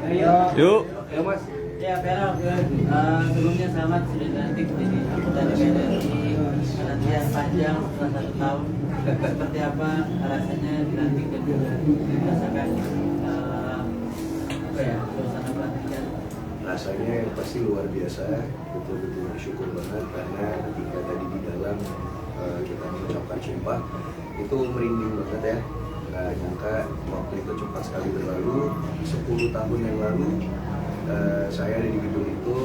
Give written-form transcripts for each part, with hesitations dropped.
Yuk. Ya Mas. Ya, Pero, sebelumnya selamat sudah dilantik jadi anggota DPR RI. Penantian panjang setelah 1 tahun. Seperti apa rasanya dilantik dan juga merasakan suasana pelantikan? Rasanya yang pasti luar biasa, betul-betul bersyukur banget karena ketika tadi di dalam kita mengucapkan sumpah itu merinding banget ya. Nggak nyangka waktu itu cepat sekali berlalu. 10 tahun yang lalu saya ada di gedung itu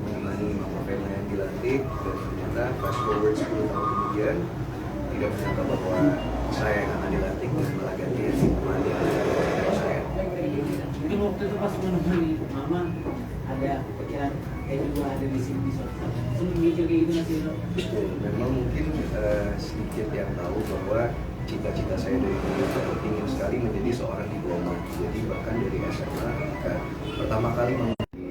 menemani Mama Vena yang dilantik, dan ternyata fast forward 10 tahun kemudian tidak menyangka bahwa saya yang akan dilantik dan malah ganti menemani saya. Mungkin waktu itu pas menemani Mama ada pikiran kayak juga ada di sini bisa mikir kayak gitu nggak sih? Memang mungkin sedikit yang tahu bahwa cita-cita saya dari dulu itu ingin sekali menjadi seorang diplomat. Jadi bahkan dari SMA ketika pertama kali menjadi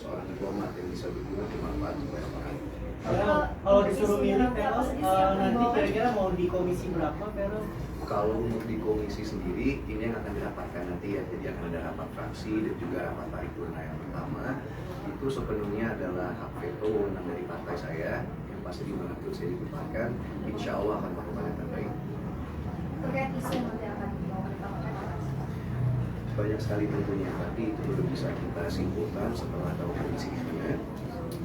seorang diplomat yang bisa berguna bermanfaat untuk banyak orang. Kalau disuruh milih Pero, nanti kira-kira mau di komisi berapa Pero? Kalau untuk di komisi sendiri ini yang akan dirapatkan nanti ya. Jadi akan ada rapat fraksi dan juga rapat paripurna yang pertama. Itu sepenuhnya adalah hak veto wewenang dari partai saya yang pasti dimanapun saya ditempatkan, insya Allah akan melakukan yang terbaik. Terkait isu yang nanti akan dibawa ke depan, banyak sekali tentunya, tapi itu belum bisa kita simpulkan setelah tahu kondisi isunya.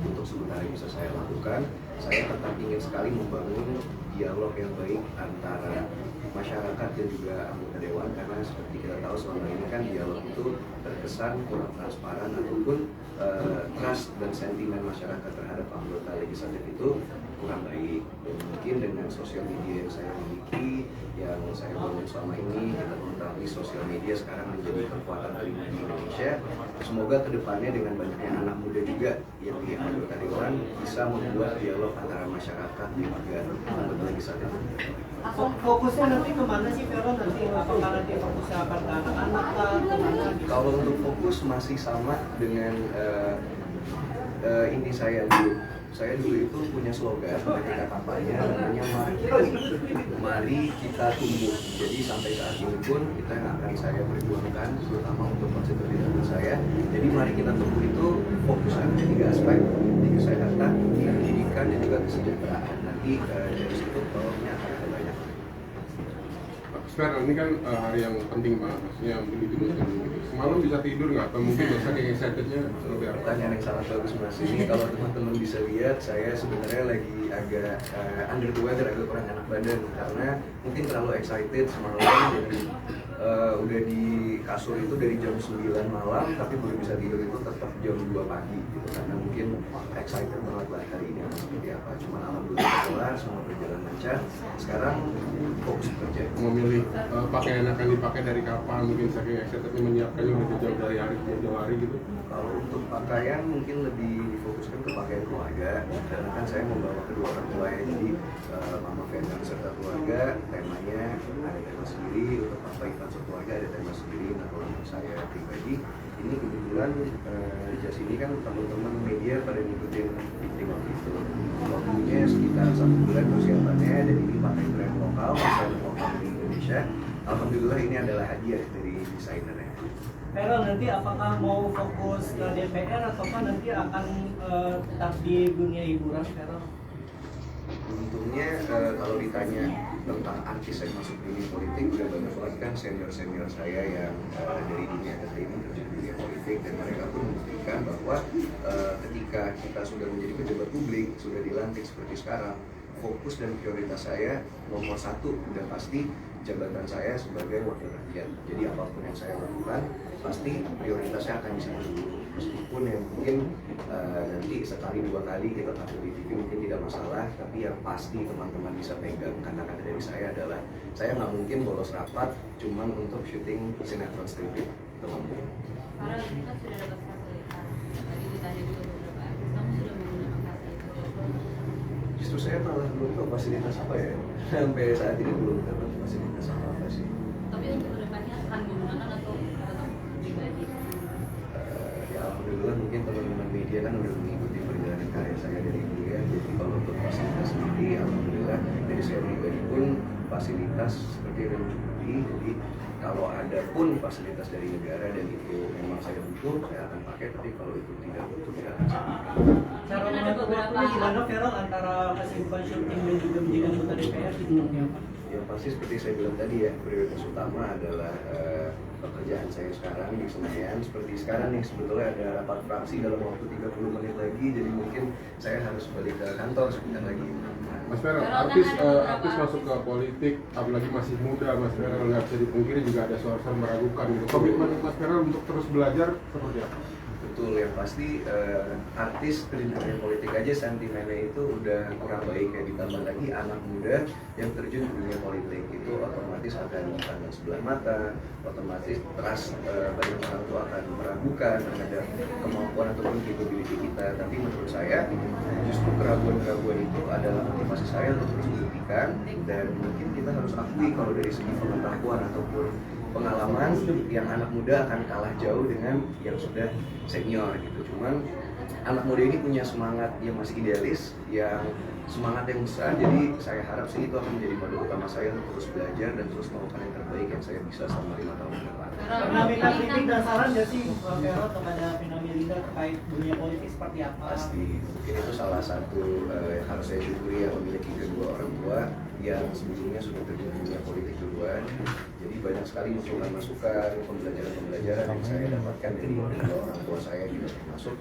Untuk sementara bisa saya lakukan, saya tetap ingin sekali membangun dialog yang baik antara masyarakat dan juga anggota dewan, karena seperti kita tahu selama ini kan dialog itu terkesan kurang transparan ataupun trust dan sentimen masyarakat terhadap anggota legislatif itu kurang baik. Dan mungkin dengan sosial media yang saya miliki, yang saya bangun selama ini, kita mengetahui sosial media sekarang menjadi kekuatan kelima di Indonesia. Semoga kedepannya dengan banyaknya anak muda juga yang di anggota dewan bisa membuat dialog antara masyarakat dan juga anggota legislatif. Fokusnya nanti kemana sih Pero? Nanti apakah nanti fokusnya akan ke anak-anak kemana? Kalau untuk fokus masih sama dengan inti saya dulu. Saya dulu itu punya slogan ketika kampanye namanya mari kita tumbuh. Jadi sampai saat ini pun kita yang akan saya perjuangkan terutama untuk konstitusi saya. Jadi mari kita tumbuh itu fokusnya ada 3 aspek, di kesehatan, di pendidikan dan juga kesejahteraan. Nanti dari situ bawahnya akan ada banyak. Fer, ini kan hari yang penting banget, maksudnya untuk dituliskan gitu. Semalam bisa tidur nggak? Atau mungkin besok yang excitednya seperti apa? Pertanyaan yang sangat bagus Mas. Ini kalau teman-teman bisa lihat, saya sebenarnya lagi agak under the weather, agak kurang enak badan karena mungkin terlalu excited semalam. Jadi udah di kasur itu dari jam 9 malam, tapi baru bisa tidur itu tetap jam 2 pagi gitu, karena mungkin excited banget lah hari ini akan seperti apa. Cuma alhamdulillah kelar, semua berjalan lancar. Sekarang fokus bekerja. Memilih pakaian akan dipakai dari kapan, mungkin saking excitednya menyiapkannya udah jauh dari hari ke jauh hari gitu. Kalau untuk pakaian mungkin lebih difokuskan ke pakaian keluarga, karena kan saya membawa kedua orang tua ya, jadi Mama Vena beserta keluarga, temanya ada tema sendiri, untuk Papa Ivan keluarga ada tema sendiri. Nah kalau untuk saya pribadi, ini kebetulan jas ini kan teman-teman media pada ngikutin fitting waktu itu. Waktunya sekitar 1 bulan persiapannya, dan ini pakai brand lokal, desainer lokal di Indonesia. Alhamdulillah ini adalah hadiah dari desainernya. Pero nanti apakah mau fokus ke DPR ataukah nanti akan tetap di dunia hiburan Pero? Untungnya kalau ditanya tentang artis saya masuk dunia politik, udah banyak banget kan senior-senior saya yang dari dunia entertainment terjun dunia politik, dan mereka pun membuktikan bahwa ketika kita sudah menjadi pejabat publik, sudah dilantik seperti sekarang, fokus dan prioritas saya nomor 1 udah pasti jabatan saya sebagai wakil rakyat. Jadi apapun yang saya lakukan pasti prioritasnya akan di situ dulu. Meskipun yang mungkin nanti sekali 2 kali kita tampil di TV mungkin tidak masalah, tapi yang pasti teman-teman bisa pegang, karena kata dari saya adalah saya nggak mungkin bolos rapat cuma untuk syuting sinetron striptease itu nggak mungkin. karena kita sudah dapat fasilitas. Tadi ditanya juga beberapa artis, kamu sudah menggunakan fasilitas. Justru saya malah belum tahu fasilitas apa ya, sampai saat ini belum dapat fasilitas apa sih. Tapi untuk kedepannya akan menggunakan atau tetap pribadi? Ya alhamdulillah mungkin teman-teman media kan udah mengikuti perjalanan karya saya dari dulu ya. Jadi kalau untuk fasilitas sendiri, alhamdulillah dari saya pribadi pun fasilitas seperti yang mencukupi. Jadi kalau ada pun fasilitas dari negara dan itu memang saya butuh, saya akan pakai. Tapi kalau itu tidak butuh, tidak akan saya pakai. Cara mengatur waktunya gimana Feral antara kesibukan syuting dan juga menjadi anggota DPR gitu seperti apa? Yang pasti seperti saya bilang tadi ya, prioritas utama adalah pekerjaan saya sekarang di Senayan. Seperti sekarang nih, sebetulnya ada rapat fraksi dalam waktu 30 menit lagi, jadi mungkin saya harus balik ke kantor sebentar lagi. Mas Feral, artis masuk ke politik, apalagi masih muda, Mas Feral nggak bisa dipungkiri juga ada suara-suara meragukan gitu. Komitmen Mas Feral untuk terus belajar seperti apa? Betul, yang pasti artis di dunia politik aja sentimennya itu udah kurang baik ya, ditambah lagi anak muda yang terjun ke dunia politik itu otomatis akan dipandang sebelah mata, otomatis banyak orang tua akan meragukan terhadap kemampuan ataupun capability kita. Tapi menurut saya justru keraguan-keraguan itu adalah motivasi saya untuk terus membuktikan, dan mungkin kita harus akui kalau dari segi pengetahuan ataupun pengalaman yang anak muda akan kalah jauh dengan yang sudah senior gitu. Cuman anak muda ini punya semangat yang masih idealis, yang semangat yang besar. Jadi saya harap sih itu akan menjadi modal utama saya untuk terus belajar dan terus melakukan yang terbaik yang saya bisa selama 5 tahun ke depan. Pernah minta kritik dan saran nggak sih Feral kepada Vina Melinda terkait dunia politik seperti apa? Pasti, mungkin itu salah satu yang harus saya syukuri ya, memiliki kedua orang tua yang sebelumnya sudah terjun di dunia politik duluan. Jadi banyak sekali masukan-masukan, pembelajaran-pembelajaran yang saya dapatkan dari kedua orang tua saya, juga termasuk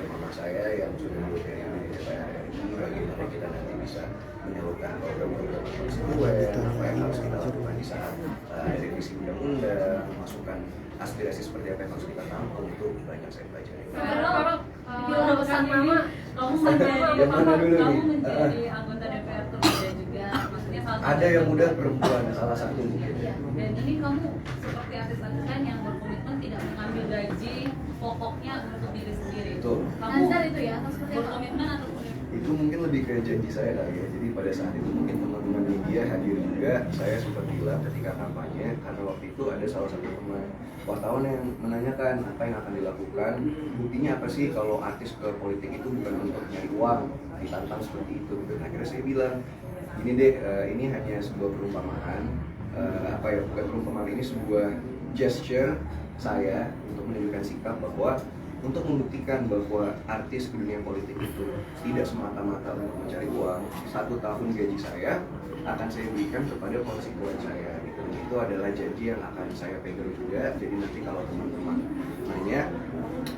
mama saya yang sudah dari DPR RI, bagaimana kita nanti bisa menyalurkan program-program konstituen, apa yang harus kita lakukan di saat ada revisi undang-undang, masukan aspirasi seperti apa yang harus kita tampung, itu banyak saya pelajari. Gimana pesan mama? Kamu menjadi Yang mana dulu kamu nih? menjadi anggota DPR termuda juga, maksudnya salah satu. Ada yang muda perempuan, salah satu mungkin. Iya. Dan ini kamu seperti artis-artis kan yang berkomitmen tidak mengambil gaji pokoknya untuk diri sendiri. Betul. Kamu Nazar itu ya, atau seperti apa? berkomitmen atau Itu mungkin lebih ke janji saya kali ya. Jadi pada saat itu mungkin teman-teman media hadir juga, saya sempat bilang ketika kampanye, karena waktu itu ada salah satu teman wartawan yang menanyakan apa yang akan dilakukan, buktinya apa sih kalau artis ke politik itu bukan untuk nyari uang, ditantang seperti itu. Dan akhirnya saya bilang, ini deh, ini hanya sebuah perumpamaan, bukan perumpamaan, ini sebuah gesture saya untuk menunjukkan sikap bahwa untuk membuktikan bahwa artis ke dunia politik itu tidak semata-mata untuk mencari uang, 1 tahun gaji saya akan saya berikan kepada konstituen saya. Itu adalah janji yang akan saya pegang juga. Jadi nanti kalau teman-teman nanya,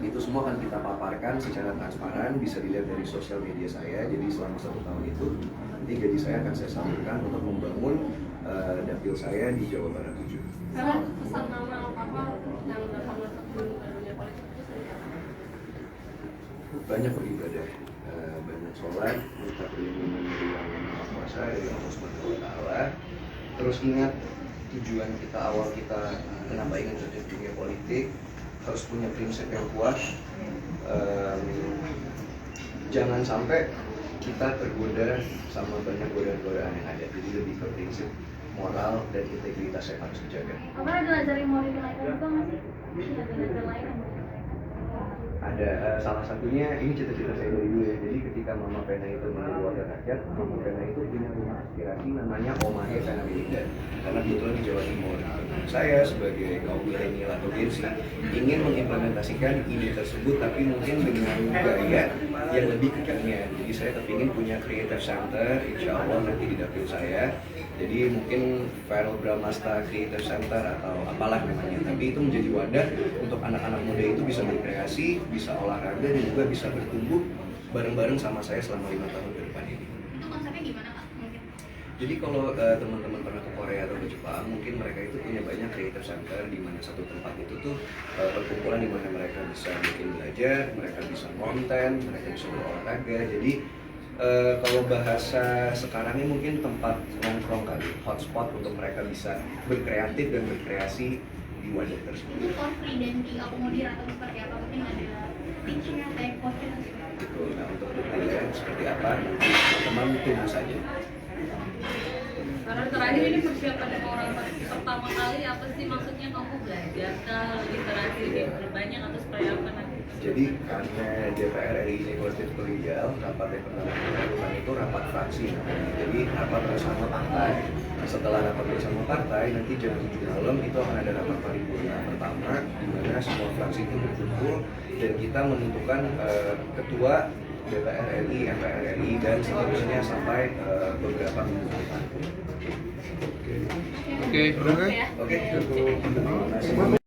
itu semua akan kita paparkan secara transparan, bisa dilihat dari sosial media saya. Jadi selama 1 tahun itu, nanti gaji saya akan saya salurkan untuk membangun dapil saya di Jawa Barat 7. Karena pesan mama apa yang udah kamu terjun ke dunia politik itu seperti apa? Banyak beribadah, banyak sholat, minta perlindungan dari Yang Maha Kuasa, dari Allah Subhanahu wa Ta'ala. Terus ingat tujuan kita, awal kita kenapa ingin terjun di dunia politik, harus punya prinsip yang kuat. Jangan sampai kita tergoda sama banyak godaan-godaan yang ada. Jadi lebih ke prinsip moral dan integritas yang harus dijaga. Apa ada ngajarin moral lain juga nggak sih? Ada ngajar lain yang Ada salah satunya, ini cita-cita saya dari dulu ya. Jadi ketika Mama Pena itu menjadi wakil rakyat, Mama Pena itu punya rumah aspirasi namanya Omahe Pena Melinda, karena kebetulan di Jawa Timur. Saya sebagai kaum milenial atau Gen Z ingin mengimplementasikan ide tersebut, tapi mungkin dengan gaya yang lebih kekinian. Jadi saya kepingin punya creative center, insya Allah nanti di dapil saya. Jadi mungkin Feral Bramasta Creative Center atau apalah namanya, tapi itu menjadi wadah untuk anak-anak muda itu bisa berkreasi, bisa olahraga, dan juga bisa bertumbuh bareng-bareng sama saya selama 5 tahun ke depan ini. itu konsepnya gimana Kak? Mungkin Jadi kalau teman-teman pernah ke Korea atau ke Jepang, mungkin mereka itu punya banyak creative center di mana satu tempat itu tuh perkumpulan di mana mereka bisa bikin belajar, mereka bisa konten, mereka bisa berolahraga. Jadi kalau bahasa sekarang ini mungkin tempat nongkrong kali, hotspot untuk mereka bisa berkreatif dan berkreasi di wadah tersebut. itu for free dan diakomodir atau seperti apa? Mungkin ada feature kayak coaching atau seperti apa? Gitu. Nah untuk detailnya seperti apa nanti teman-teman tunggu saja. Karena terakhir ini persiapan orang pertama kali apa sih, maksudnya kamu belajar kah literasi lebih banyak atau seperti apa nanti? Jadi karena DPR RI ini kolektif kolegial, rapat yang pertama kita lakukan itu rapat fraksi. Jadi rapat bersama partai. Setelah rapat bersama partai, nanti jam 7 malam itu akan ada rapat paripurna pertama, di mana semua fraksi itu berkumpul dan kita menentukan ketua DPR RI, MPR RI, dan seterusnya sampai beberapa minggu ke depan. Oke, udah kan? Oke, terima kasih.